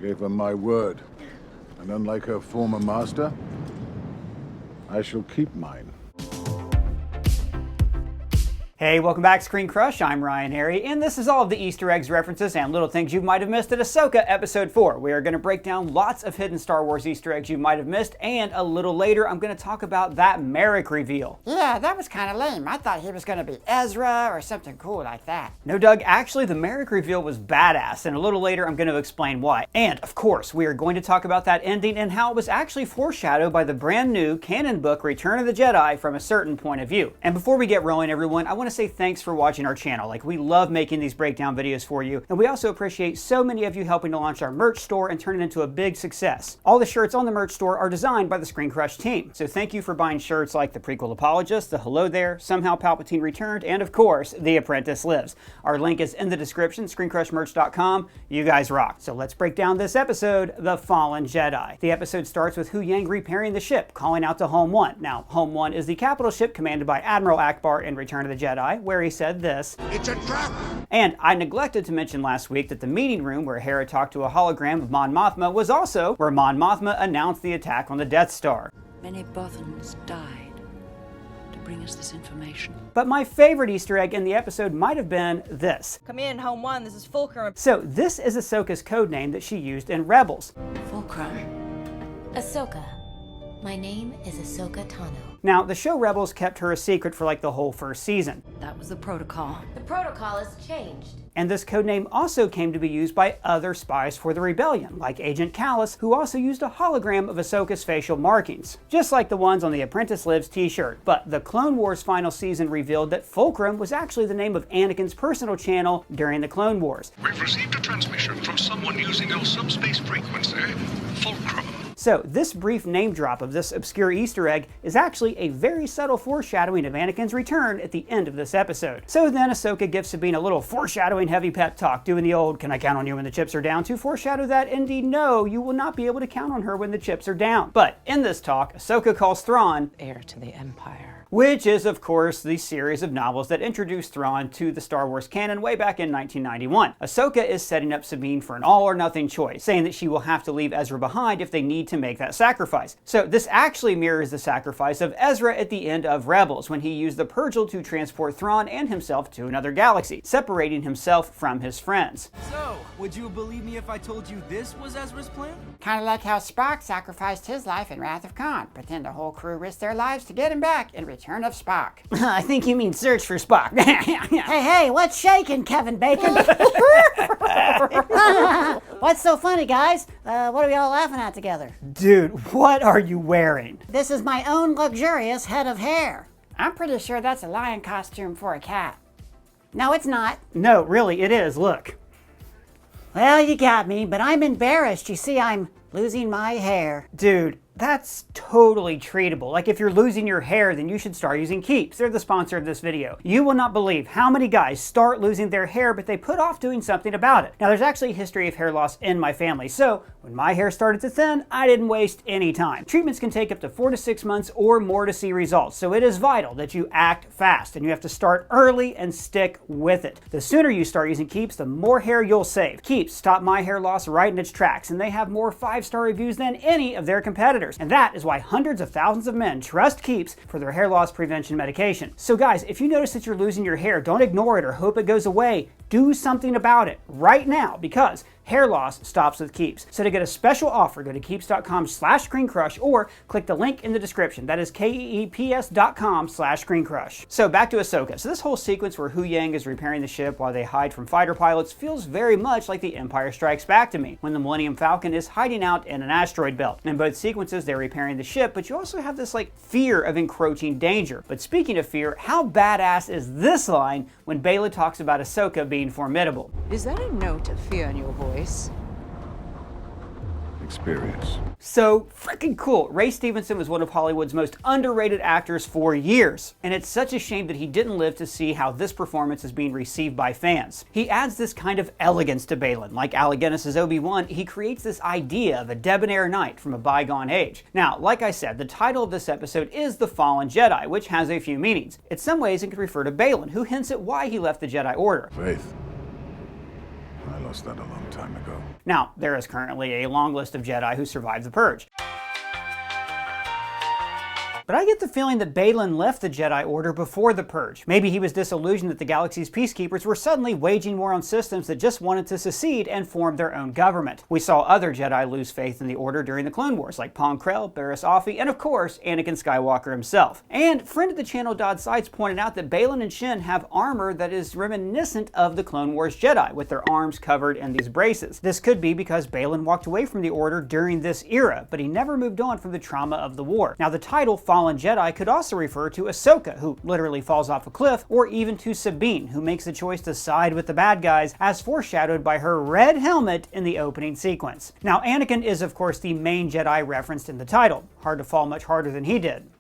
gave her my word, and unlike her former master, I shall keep mine. Hey, welcome back to ScreenCrush. I'm Ryan Harry, and this is all of the Easter eggs, references, and little things you might have missed at Ahsoka Episode 4. We are going to break down lots of hidden Star Wars Easter eggs you might have missed, and a little later I'm going to talk about that Marrok reveal. Yeah, that was kind of lame. I thought he was going to be Ezra or something cool like that. No, Doug, actually the Marrok reveal was badass, and a little later I'm going to explain why. And, of course, we are going to talk about that ending and how it was actually foreshadowed by the brand new canon book Return of the Jedi from a certain point of view. And before we get rolling, everyone, I want to say thanks for watching our channel. Like, we love making these breakdown videos for you, and we also appreciate so many of you helping to launch our merch store and turn it into a big success. All the shirts on the merch store are designed by the ScreenCrush team, so thank you for buying shirts like the Prequel Apologist, the Hello There, Somehow Palpatine Returned, and of course, The Apprentice Lives. Our link is in the description, screencrushmerch.com. You guys rock. So let's break down this episode, The Fallen Jedi. The episode starts with Huyang repairing the ship, calling out to Home 1. Now, Home 1 is the capital ship commanded by Admiral Akbar in Return of the Jedi, where he said this: It's a trap! And I neglected to mention last week that the meeting room where Hera talked to a hologram of Mon Mothma was also where Mon Mothma announced the attack on the Death Star. Many Bothans died to bring us this information. But my favorite Easter egg in the episode might have been this. Come in, Home 1, this is Fulcrum. So this is Ahsoka's code name that she used in Rebels. Fulcrum. Ahsoka. My name is Ahsoka Tano. Now, the show Rebels kept her a secret for like the whole first season. That was the protocol. The protocol has changed. And this codename also came to be used by other spies for the rebellion, like Agent Kallus, who also used a hologram of Ahsoka's facial markings, just like the ones on the Apprentice Lives t-shirt. But the Clone Wars final season revealed that Fulcrum was actually the name of Anakin's personal channel during the Clone Wars. We've received a transmission from someone using your subspace frequency, Fulcrum. So this brief name drop of this obscure Easter egg is actually a very subtle foreshadowing of Anakin's return at the end of this episode. So then Ahsoka gives Sabine a little foreshadowing heavy pep talk, doing the old "can I count on you when the chips are down" to foreshadow that indeed no, you will not be able to count on her when the chips are down. But in this talk, Ahsoka calls Thrawn Heir to the Empire. which is, of course, the series of novels that introduced Thrawn to the Star Wars canon way back in 1991. Ahsoka is setting up Sabine for an all-or-nothing choice, saying that she will have to leave Ezra behind if they need to make that sacrifice. So this actually mirrors the sacrifice of Ezra at the end of Rebels, when he used the Purgil to transport Thrawn and himself to another galaxy, separating himself from his friends. So, would you believe me if I told you this was Ezra's plan? Kind of like how Spock sacrificed his life in Wrath of Khan, but then the whole crew risked their lives to get him back in Return of Spock. I think you mean Search for Spock. Hey, what's shaking, Kevin Bacon? What's so funny, guys? What are we all laughing at together? Dude, what are you wearing? This is my own luxurious head of hair. I'm pretty sure that's a lion costume for a cat. No, it's not. No, really, it is. Look. Well, you got me, but I'm embarrassed. You see, I'm losing my hair. Dude, that's totally treatable. Like, if you're losing your hair, then you should start using Keeps. They're the sponsor of this video. You will not believe how many guys start losing their hair, but they put off doing something about it. Now, there's actually a history of hair loss in my family, so when my hair started to thin, I didn't waste any time. Treatments can take up to 4 to 6 months or more to see results, so it is vital that you act fast, and you have to start early and stick with it. The sooner you start using Keeps, the more hair you'll save. Keeps stopped my hair loss right in its tracks, and they have more 5-star reviews than any of their competitors. And that is why hundreds of thousands of men trust Keeps for their hair loss prevention medication. So guys, if you notice that you're losing your hair, don't ignore it or hope it goes away. Do something about it right now, because hair loss stops with Keeps. So to get a special offer, go to keeps.com/ScreenCrush or click the link in the description. That is keeps.com/ScreenCrush. So back to Ahsoka. So this whole sequence where Huyang is repairing the ship while they hide from fighter pilots feels very much like The Empire Strikes Back to me, when the Millennium Falcon is hiding out in an asteroid belt. In both sequences, they're repairing the ship, but you also have this like fear of encroaching danger. But speaking of fear, how badass is this line when Bayla talks about Ahsoka being formidable? Is that a note of fear in your voice? Experience. So freaking cool. Ray Stevenson was one of Hollywood's most underrated actors for years, and it's such a shame that he didn't live to see how this performance is being received by fans. He adds this kind of elegance to Baylan. Like Alec Guinness's Obi-Wan, he creates this idea of a debonair knight from a bygone age. Now, like I said, the title of this episode is The Fallen Jedi, which has a few meanings. In some ways, it could refer to Baylan, who hints at why he left the Jedi Order. Faith. I lost that a long time ago. Now, there is currently a long list of Jedi who survived the Purge. But I get the feeling that Baylan left the Jedi Order before the Purge. Maybe he was disillusioned that the galaxy's peacekeepers were suddenly waging war on systems that just wanted to secede and form their own government. We saw other Jedi lose faith in the Order during the Clone Wars, like Pong Krell, Barriss Offee, and of course, Anakin Skywalker himself. And friend of the channel Dodd Sides pointed out that Baylan and Shin have armor that is reminiscent of the Clone Wars Jedi, with their arms covered in these braces. This could be because Baylan walked away from the Order during this era, but he never moved on from the trauma of the war. Now, the title Fallen Jedi could also refer to Ahsoka, who literally falls off a cliff, or even to Sabine, who makes the choice to side with the bad guys, as foreshadowed by her red helmet in the opening sequence. Now, Anakin is of course the main Jedi referenced in the title. Hard to fall much harder than he did.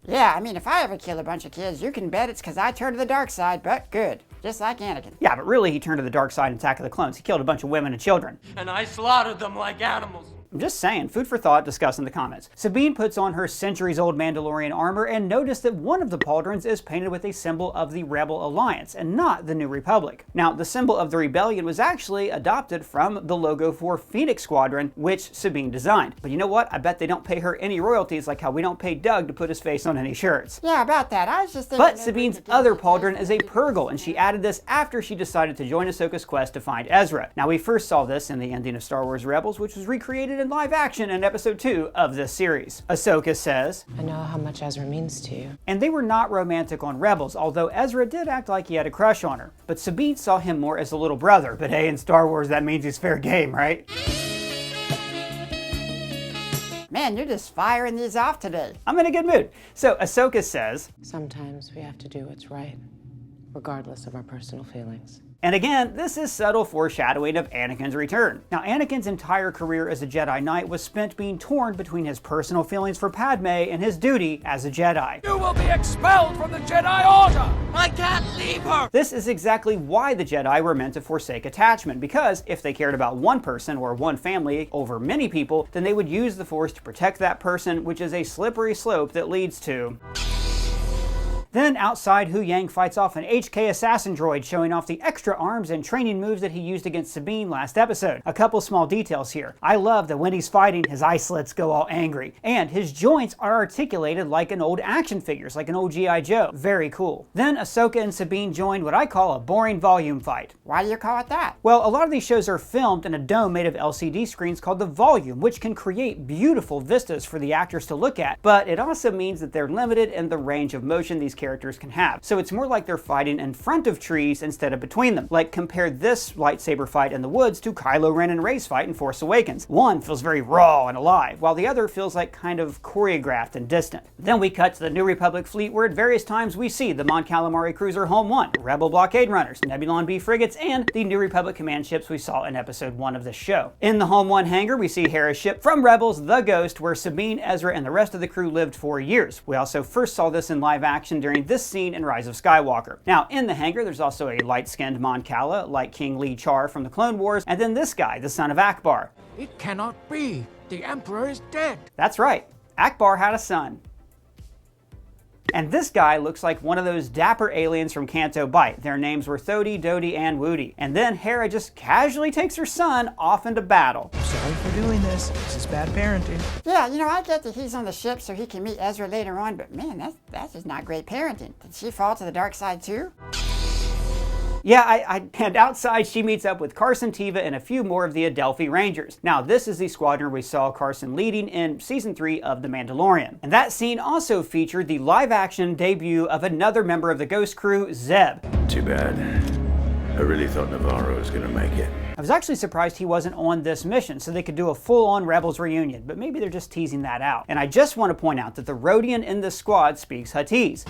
Yeah, I mean, if I ever kill a bunch of kids, you can bet it's because I turned to the dark side, but good. Just like Anakin. Yeah, but really he turned to the dark side in Attack of the Clones. He killed a bunch of women and children. And I slaughtered them like animals. I'm just saying, food for thought, discuss in the comments. Sabine puts on her centuries-old Mandalorian armor and noticed that one of the pauldrons is painted with a symbol of the Rebel Alliance and not the New Republic. Now, the symbol of the rebellion was actually adopted from the logo for Phoenix Squadron, which Sabine designed. But you know what? I bet they don't pay her any royalties like how we don't pay Doug to put his face on any shirts. Yeah, about that. I was just thinking. But Sabine's other pauldron is a Purgle, and she added this after she decided to join Ahsoka's quest to find Ezra. Now, we first saw this in the ending of Star Wars Rebels, which was recreated in live action in episode 2 of this series. Ahsoka says, I know how much Ezra means to you. And they were not romantic on Rebels, although Ezra did act like he had a crush on her. But Sabine saw him more as a little brother, but hey, in Star Wars that means he's fair game, right? Man, you're just firing these off today. I'm in a good mood. So Ahsoka says, Sometimes we have to do what's right, regardless of our personal feelings. and again, this is subtle foreshadowing of Anakin's return. Now, Anakin's entire career as a Jedi Knight was spent being torn between his personal feelings for Padme and his duty as a Jedi. You will be expelled from the Jedi Order! I can't leave her! This is exactly why the Jedi were meant to forsake attachment, because if they cared about one person or one family over many people, then they would use the Force to protect that person, which is a slippery slope that leads to... Then outside, Hu Yang fights off an HK assassin droid, showing off the extra arms and training moves that he used against Sabine last episode. A couple small details here. I love that when he's fighting, his eye slits go all angry, and his joints are articulated like an old action figures, like an old G.I. Joe. Very cool. Then Ahsoka and Sabine joined what I call a boring volume fight. Why do you call it that? Well, a lot of these shows are filmed in a dome made of LCD screens called the volume, which can create beautiful vistas for the actors to look at, but it also means that they're limited in the range of motion these characters can have. So it's more like they're fighting in front of trees instead of between them. Like, compare this lightsaber fight in the woods to Kylo Ren and Rey's fight in Force Awakens. One feels very raw and alive, while the other feels like kind of choreographed and distant. Then we cut to the New Republic fleet, where at various times we see the Mon Calamari cruiser Home 1, Rebel blockade runners, Nebulon B frigates, and the New Republic command ships we saw in episode 1 of this show. In the Home 1 hangar, we see Hera's ship from Rebels, the Ghost, where Sabine, Ezra, and the rest of the crew lived for years. We also first saw this in live action during this scene in Rise of Skywalker. Now, in the hangar, there's also a light-skinned Mon Cala, like King Lee Char from the Clone Wars, and then this guy, the son of Akbar. It cannot be. The Emperor is dead. That's right. Akbar had a son. And this guy looks like one of those dapper aliens from Canto Bight. Their names were Thodi, Dodi, and Woody. And then Hera just casually takes her son off into battle. I'm sorry for doing this. This is bad parenting. Yeah, you know, I get that he's on the ship so he can meet Ezra later on, but man, that's just not great parenting. Did she fall to the dark side too? Yeah, and outside she meets up with Carson Teva and a few more of the Adelphi Rangers. Now, this is the squadron we saw Carson leading in Season 3 of The Mandalorian. And that scene also featured the live-action debut of another member of the Ghost crew, Zeb. Too bad. I really thought Navarro was gonna make it. I was actually surprised he wasn't on this mission, so they could do a full-on Rebels reunion, but maybe they're just teasing that out. And I just want to point out that the Rodian in this squad speaks Huttese,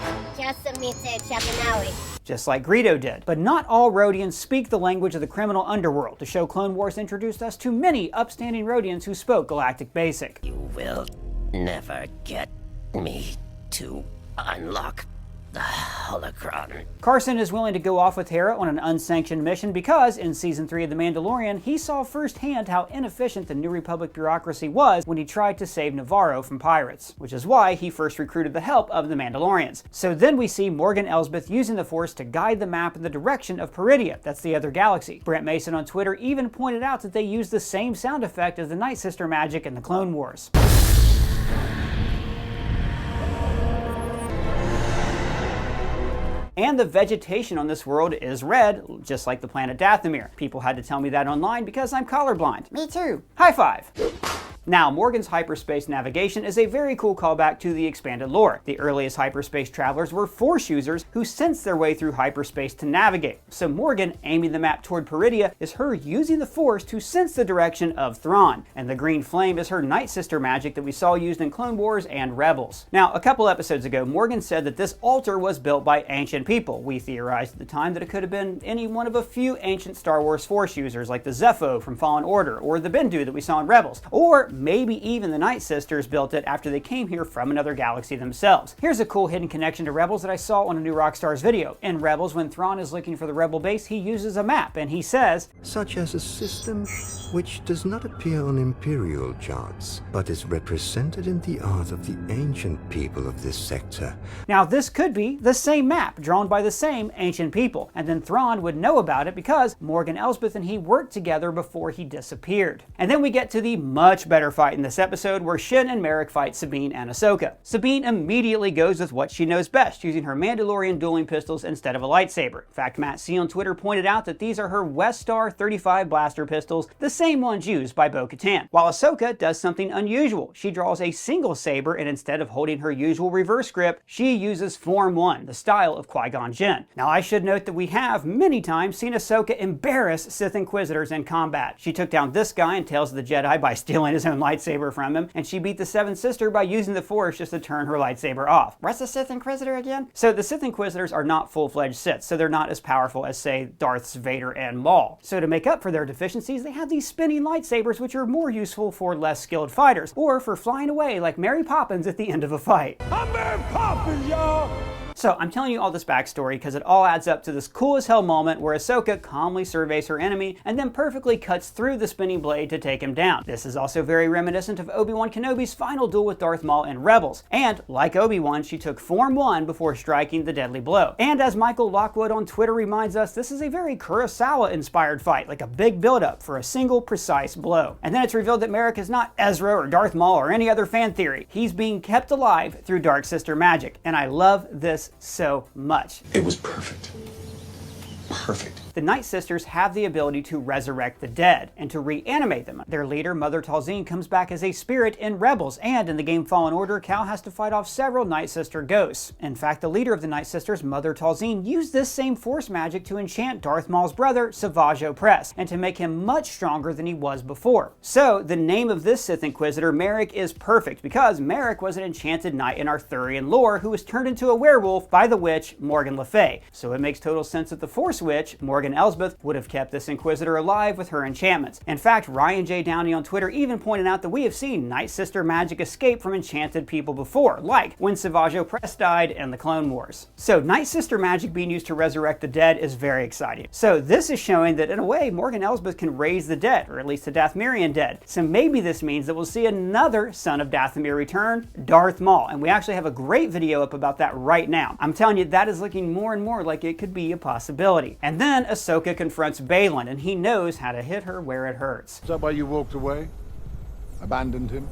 just like Greedo did. But not all Rodians speak the language of the criminal underworld. The show Clone Wars introduced us to many upstanding Rodians who spoke Galactic Basic. You will never get me to unlock the holocron. Carson is willing to go off with Hera on an unsanctioned mission because in Season 3 of The Mandalorian, he saw firsthand how inefficient the New Republic bureaucracy was when he tried to save Navarro from pirates, which is why he first recruited the help of the Mandalorians. So then we see Morgan Elsbeth using the Force to guide the map in the direction of Peredia, that's the other galaxy. Brent Mason on Twitter even pointed out that they used the same sound effect as the Night Sister magic in the Clone Wars. And the vegetation on this world is red, just like the planet Dathomir. People had to tell me that online because I'm colorblind. Me too. High five! Now, Morgan's hyperspace navigation is a very cool callback to the expanded lore. The earliest hyperspace travelers were Force users who sensed their way through hyperspace to navigate. So Morgan aiming the map toward Peredia is her using the Force to sense the direction of Thrawn. And the green flame is her Night Sister magic that we saw used in Clone Wars and Rebels. Now, a couple episodes ago, Morgan said that this altar was built by ancient people. We theorized at the time that it could have been any one of a few ancient Star Wars Force users like the Zepho from Fallen Order or the Bendu that we saw in Rebels. Or maybe even the Night Sisters built it after they came here from another galaxy themselves. Here's a cool hidden connection to Rebels that I saw on a New Rockstars video. In Rebels, when Thrawn is looking for the Rebel base, he uses a map, and he says, such as a system which does not appear on Imperial charts, but is represented in the art of the ancient people of this sector. Now this could be the same map, drawn by the same ancient people, and then Thrawn would know about it because Morgan Elsbeth and he worked together before he disappeared. And then we get to the much better fight in this episode where Shin and Marrok fight Sabine and Ahsoka. Sabine immediately goes with what she knows best, using her Mandalorian dueling pistols instead of a lightsaber. In fact, Matt C on Twitter pointed out that these are her West Star 35 blaster pistols, the same ones used by Bo-Katan. While Ahsoka does something unusual. She draws a single saber and instead of holding her usual reverse grip, she uses Form 1, the style of Qui-Gon Jinn. Now I should note that we have many times seen Ahsoka embarrass Sith Inquisitors in combat. She took down this guy in Tales of the Jedi by stealing his own lightsaber from him, and she beat the Seventh Sister by using the Force just to turn her lightsaber off. What's the Sith Inquisitor again? So the Sith Inquisitors are not full-fledged Sith, so they're not as powerful as, say, Darths Vader and Maul. So to make up for their deficiencies, they have these spinning lightsabers which are more useful for less skilled fighters, or for flying away like Mary Poppins at the end of a fight. I'm Mary Poppins, y'all! So I'm telling you all this backstory because it all adds up to this cool as hell moment where Ahsoka calmly surveys her enemy and then perfectly cuts through the spinning blade to take him down. This is also very reminiscent of Obi-Wan Kenobi's final duel with Darth Maul in Rebels. And like Obi-Wan, she took Form 1 before striking the deadly blow. And as Michael Lockwood on Twitter reminds us, this is a very Kurosawa-inspired fight, like a big build-up for a single precise blow. And then it's revealed that Marrok is not Ezra or Darth Maul or any other fan theory. He's being kept alive through Dark Sister magic. And I love this so much. It was perfect. Perfect. The Night Sisters have the ability to resurrect the dead and to reanimate them. Their leader, Mother Talzin, comes back as a spirit in Rebels, and in the game Fallen Order, Cal has to fight off several Night Sister ghosts. In fact, the leader of the Night Sisters, Mother Talzin, used this same Force magic to enchant Darth Maul's brother, Savage Opress, and to make him much stronger than he was before. So, the name of this Sith Inquisitor, Marrok, is perfect, because Marrok was an enchanted knight in Arthurian lore who was turned into a werewolf by the witch Morgan Le Fay. So it makes total sense that the Force witch, Morgan Elsbeth, would have kept this Inquisitor alive with her enchantments. In fact, Ryan J. Downey on Twitter even pointed out that we have seen Night Sister magic escape from enchanted people before, like when Savage Opress died in the Clone Wars. So Night Sister magic being used to resurrect the dead is very exciting. So this is showing that in a way, Morgan Elsbeth can raise the dead, or at least the Dathomirian dead. So maybe this means that we'll see another son of Dathomir return, Darth Maul, and we actually have a great video up about that right now. I'm telling you, that is looking more and more like it could be a possibility. And then Ahsoka confronts Baylan, and he knows how to hit her where it hurts. Is that why you walked away? Abandoned him?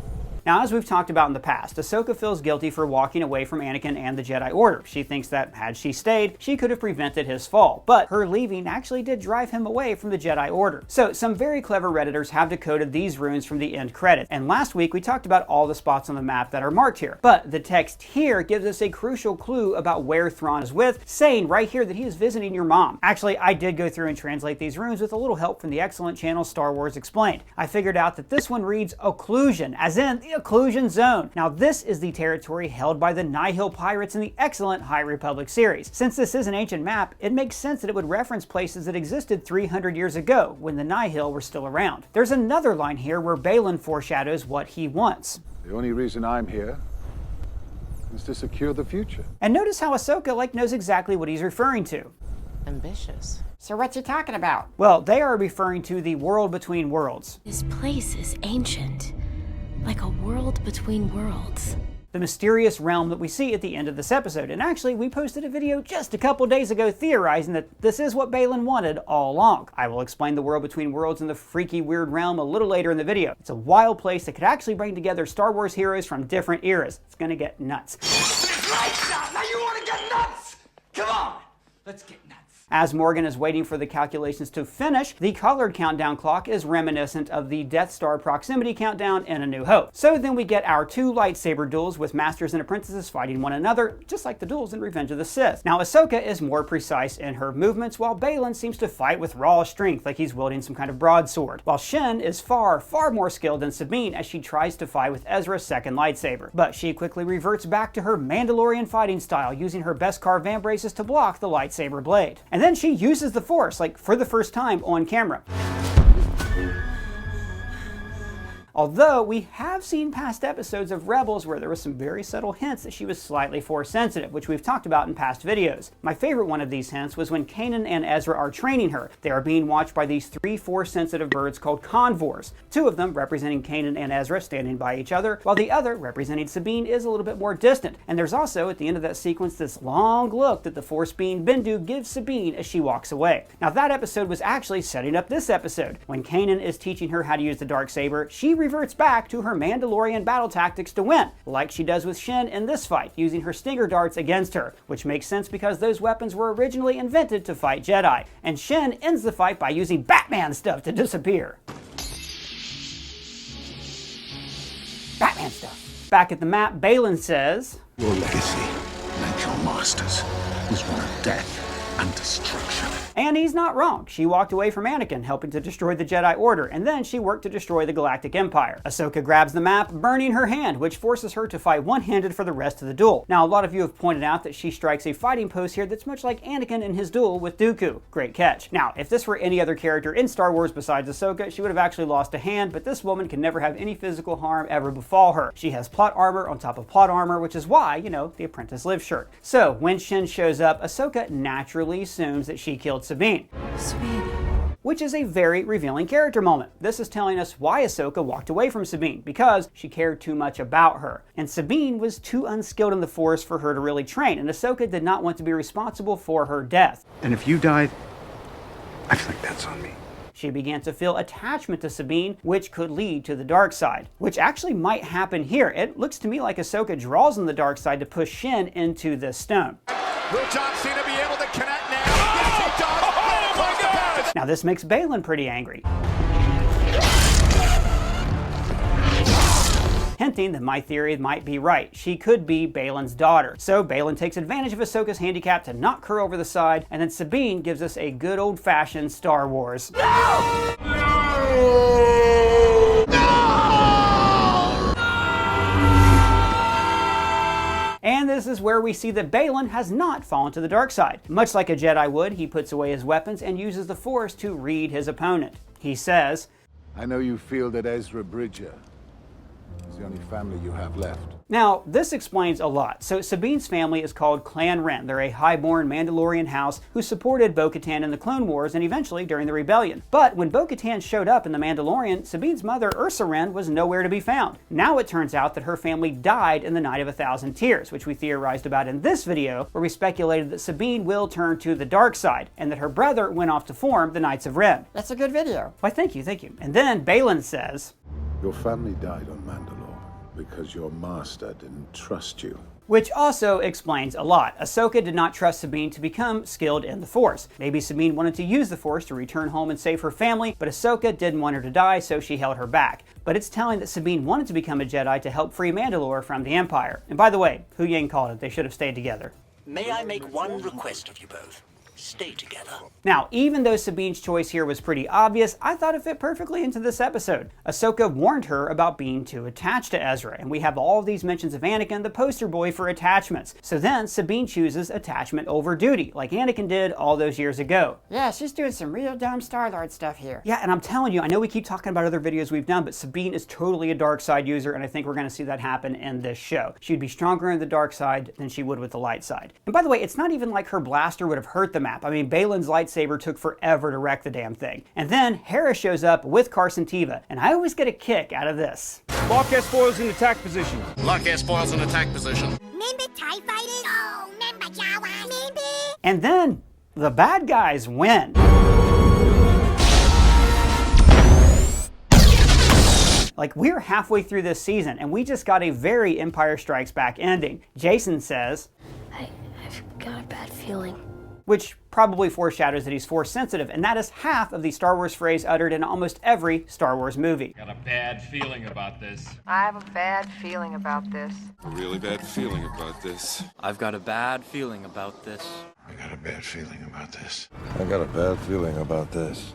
Now, as we've talked about in the past, Ahsoka feels guilty for walking away from Anakin and the Jedi Order. She thinks that had she stayed, she could have prevented his fall. But her leaving actually did drive him away from the Jedi Order. So some very clever Redditors have decoded these runes from the end credits. And last week we talked about all the spots on the map that are marked here. But the text here gives us a crucial clue about where Thrawn is with, saying right here that he is visiting your mom. Actually, I did go through and translate these runes with a little help from the excellent channel Star Wars Explained. I figured out that this one reads occlusion, as in the occlusion zone. Now this is the territory held by the Nihil pirates in the excellent High Republic series. Since this is an ancient map, it makes sense that it would reference places that existed 300 years ago when the Nihil were still around. There's another line here where Baylan foreshadows what he wants. The only reason I'm here is to secure the future. And notice how Ahsoka knows exactly what he's referring to. Ambitious. So what's he talking about? Well, they are referring to the World Between Worlds. This place is ancient, like a world between worlds. The mysterious realm that we see at the end of this episode. And actually, we posted a video just a couple days ago theorizing that this is what Baylan wanted all along. I will explain the World Between Worlds and the freaky weird realm a little later in the video. It's a wild place that could actually bring together Star Wars heroes from different eras. It's gonna get nuts. Now you want to get nuts? Come on, let's get nuts. As Morgan is waiting for the calculations to finish, the colored countdown clock is reminiscent of the Death Star proximity countdown in A New Hope. So then we get our 2 lightsaber duels with masters and apprentices fighting one another, just like the duels in Revenge of the Sith. Now Ahsoka is more precise in her movements, while Baylan seems to fight with raw strength, like he's wielding some kind of broadsword. While Shin is far more skilled than Sabine as she tries to fight with Ezra's second lightsaber. But she quickly reverts back to her Mandalorian fighting style, using her Beskar vambraces to block the lightsaber blade. And then she uses the Force, for the first time on camera. Although we have seen past episodes of Rebels where there were some very subtle hints that she was slightly Force sensitive, which we've talked about in past videos. My favorite one of these hints was when Kanan and Ezra are training her. They are being watched by these 3 Force sensitive birds called convors. 2 of them representing Kanan and Ezra standing by each other, while the other, representing Sabine, is a little bit more distant. And there's also, at the end of that sequence, this long look that the Force being Bendu gives Sabine as she walks away. Now that episode was actually setting up this episode. When Kanan is teaching her how to use the Darksaber, she reverts back to her Mandalorian battle tactics to win, like she does with Shin in this fight, using her stinger darts against her, which makes sense because those weapons were originally invented to fight Jedi. And Shin ends the fight by using Batman stuff to disappear. Batman stuff. Back at the map, Baylan says, Your legacy, like your master's, was one of death and destruction. And he's not wrong. She walked away from Anakin, helping to destroy the Jedi Order, and then she worked to destroy the Galactic Empire. Ahsoka grabs the map, burning her hand, which forces her to fight one-handed for the rest of the duel. Now, a lot of you have pointed out that she strikes a fighting pose here that's much like Anakin in his duel with Dooku. Great catch. Now, if this were any other character in Star Wars besides Ahsoka, she would have actually lost a hand, but this woman can never have any physical harm ever befall her. She has plot armor on top of plot armor, which is why, the Apprentice Lives shirt. So, when Shin shows up, Ahsoka naturally assumes that she killed Sabine. Which is a very revealing character moment. This is telling us why Ahsoka walked away from Sabine, because she cared too much about her. And Sabine was too unskilled in the Force for her to really train, and Ahsoka did not want to be responsible for her death. And if you died, I feel like that's on me. She began to feel attachment to Sabine, which could lead to the dark side, which actually might happen here. It looks to me like Ahsoka draws on the dark side to push Shin into this stone. Will John Cena be able to connect now? Yes, he does. Oh my God! Now this makes Baylan pretty angry, hinting that my theory might be right. She could be Baylan's daughter. So Baylan takes advantage of Ahsoka's handicap to knock her over the side, and then Sabine gives us a good old-fashioned Star Wars. No! And this is where we see that Baylan has not fallen to the dark side. Much like a Jedi would, he puts away his weapons and uses the Force to read his opponent. He says, I know you feel that Ezra Bridger is the only family you have left. Now, this explains a lot. So Sabine's family is called Clan Wren. They're a highborn Mandalorian house who supported Bo-Katan in the Clone Wars and eventually during the Rebellion. But when Bo-Katan showed up in The Mandalorian, Sabine's mother, Ursa Wren, was nowhere to be found. Now it turns out that her family died in the Night of 1,000 Tears, which we theorized about in this video, where we speculated that Sabine will turn to the dark side, and that her brother went off to form the Knights of Ren. That's a good video. Why, thank you, thank you. And then Baylan says, Your family died on Mandalore because your master didn't trust you. Which also explains a lot. Ahsoka did not trust Sabine to become skilled in the Force. Maybe Sabine wanted to use the Force to return home and save her family, but Ahsoka didn't want her to die, so she held her back. But it's telling that Sabine wanted to become a Jedi to help free Mandalore from the Empire. And by the way, Hu Yang called it. They should have stayed together. May I make one request of you both? stay together. Now, even though Sabine's choice here was pretty obvious, I thought it fit perfectly into this episode. Ahsoka warned her about being too attached to Ezra, and we have all of these mentions of Anakin, the poster boy for attachments. So then Sabine chooses attachment over duty, like Anakin did all those years ago. Yeah, she's doing some real dumb Star-Lord stuff here. Yeah, and I'm telling you, I know we keep talking about other videos we've done, but Sabine is totally a dark side user, and I think we're going to see that happen in this show. She'd be stronger in the dark side than she would with the light side. And by the way, it's not even like her blaster would have hurt the map. I mean, Baylan's lightsaber took forever to wreck the damn thing. And then Harris shows up with Carson Teva, and I always get a kick out of this. Lock air spoils in attack position. Lock air spoils in attack position. Remember TIE fighters? Oh, remember Jawas? Remember? And then the bad guys win. Like, we're halfway through this season, and we just got a very Empire Strikes Back ending. Jason says, I've got a bad feeling. Which probably foreshadows that he's Force sensitive, and that is half of the Star Wars phrase uttered in almost every Star Wars movie. Got a bad feeling about this. I have a bad feeling about this. A really bad feeling about this. I've got a bad feeling about this. I got a bad feeling about this. I got a bad feeling about this.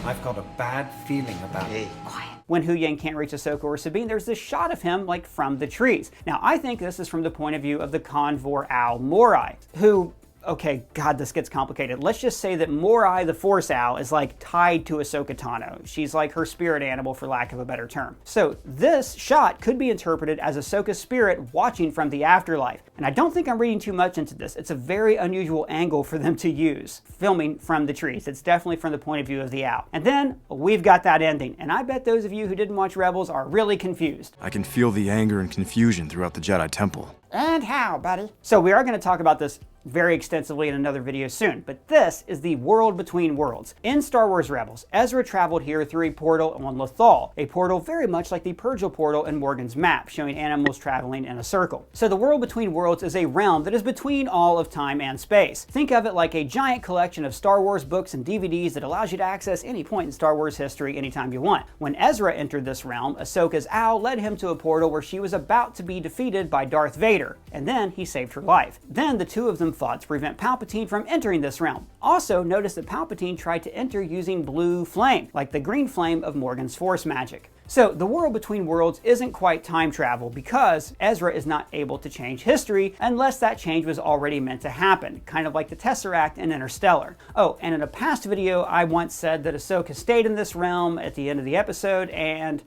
I've got a bad feeling about it. Quiet. When Huyang can't reach Ahsoka or Sabine, there's this shot of him, like, from the trees. Now, I think this is from the point of view of the Convor Owl Morai, who... Okay, God, this gets complicated. Let's just say that Morai, the Force Owl, is like tied to Ahsoka Tano. She's like her spirit animal, for lack of a better term. So this shot could be interpreted as Ahsoka's spirit watching from the afterlife. And I don't think I'm reading too much into this. It's a very unusual angle for them to use, filming from the trees. It's definitely from the point of view of the owl. And then we've got that ending. And I bet those of you who didn't watch Rebels are really confused. I can feel the anger and confusion throughout the Jedi Temple. And how, buddy? So we are going to talk about this very extensively in another video soon, but this is the World Between Worlds. In Star Wars Rebels, Ezra traveled here through a portal on Lothal, a portal very much like the Purgil portal in Morgan's map, showing animals traveling in a circle. So the World Between Worlds is a realm that is between all of time and space. Think of it like a giant collection of Star Wars books and DVDs that allows you to access any point in Star Wars history anytime you want. When Ezra entered this realm, Ahsoka's owl led him to a portal where she was about to be defeated by Darth Vader, and then he saved her life. Then the two of them fought to prevent Palpatine from entering this realm. Also, notice that Palpatine tried to enter using blue flame, like the green flame of Morgan's Force magic. So the World Between Worlds isn't quite time travel because Ezra is not able to change history unless that change was already meant to happen, kind of like the Tesseract in Interstellar. Oh, and in a past video, I once said that Ahsoka stayed in this realm at the end of the episode, and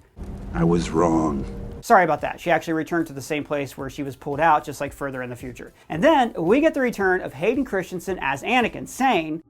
I was wrong. Sorry about that. She actually returned to the same place where she was pulled out, just like further in the future. And then we get the return of Hayden Christensen as Anakin, saying,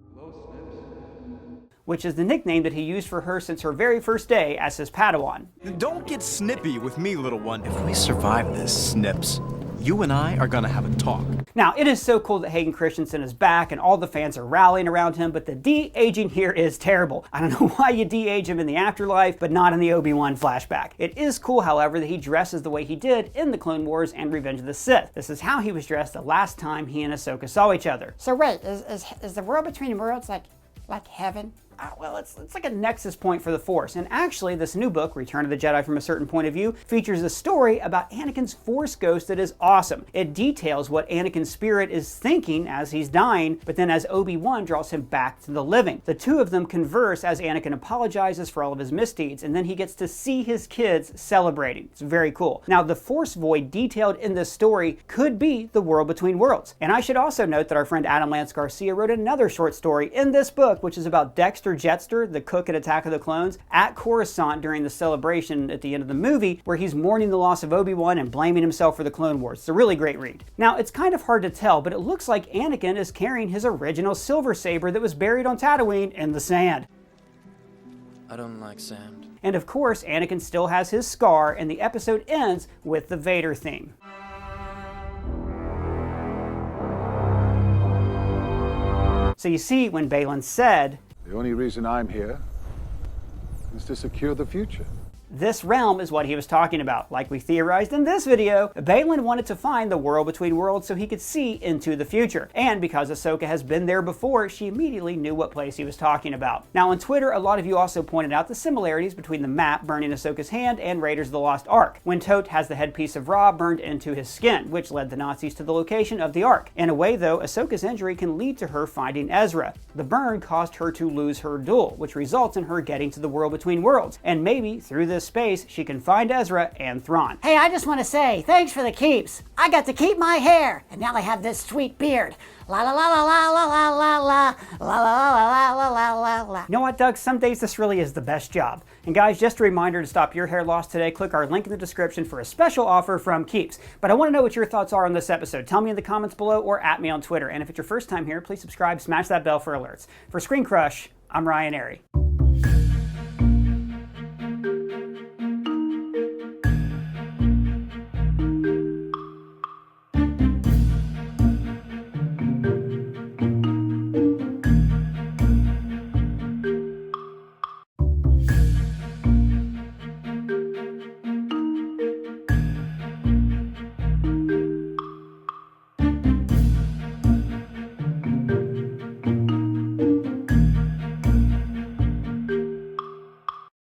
which is the nickname that he used for her since her very first day as his Padawan. Don't get snippy with me, little one. If we survive this, Snips, you and I are gonna have a talk. Now, it is so cool that Hayden Christensen is back and all the fans are rallying around him, but the de-aging here is terrible. I don't know why you de-age him in the afterlife, but not in the Obi-Wan flashback. It is cool, however, that he dresses the way he did in the Clone Wars and Revenge of the Sith. This is how he was dressed the last time he and Ahsoka saw each other. So wait, is the World Between Worlds like heaven? Well, it's like a nexus point for the Force, and actually this new book, Return of the Jedi from a Certain Point of View, features a story about Anakin's Force ghost that is awesome. It details what Anakin's spirit is thinking as he's dying, but then as Obi-Wan draws him back to the living. The two of them converse as Anakin apologizes for all of his misdeeds, and then he gets to see his kids celebrating. It's very cool. Now, the Force void detailed in this story could be the World Between Worlds. And I should also note that our friend Adam Lance Garcia wrote another short story in this book, which is about Dexter Jetster, the cook at Attack of the Clones, at Coruscant during the celebration at the end of the movie, where he's mourning the loss of Obi-Wan and blaming himself for the Clone Wars. It's a really great read. Now, it's kind of hard to tell, but it looks like Anakin is carrying his original silver saber that was buried on Tatooine in the sand. I don't like sand. And of course, Anakin still has his scar, and the episode ends with the Vader theme. So you see, when Baylan said, "The only reason I'm here is to secure the future." This realm is what he was talking about. Like we theorized in this video, Baylan wanted to find the world between worlds so he could see into the future. And because Ahsoka has been there before, she immediately knew what place he was talking about. Now on Twitter, a lot of you also pointed out the similarities between the map burning Ahsoka's hand and Raiders of the Lost Ark, when Tote has the headpiece of Ra burned into his skin, which led the Nazis to the location of the Ark. In a way though, Ahsoka's injury can lead to her finding Ezra. The burn caused her to lose her duel, which results in her getting to the world between worlds, and maybe through this space she can find Ezra and Thrawn. Hey, I just want to say, thanks for the keeps. I got to keep my hair, and now I have this sweet beard. La la la la la la la la la la la la la la la la. You know what, Doug? Some days this really is the best job. And guys, just a reminder to stop your hair loss today, click our link in the description for a special offer from Keeps. But I want to know what your thoughts are on this episode. Tell me in the comments below or at me on Twitter. And if it's your first time here, please subscribe, smash that bell for alerts. For ScreenCrush, I'm Ryan Airy.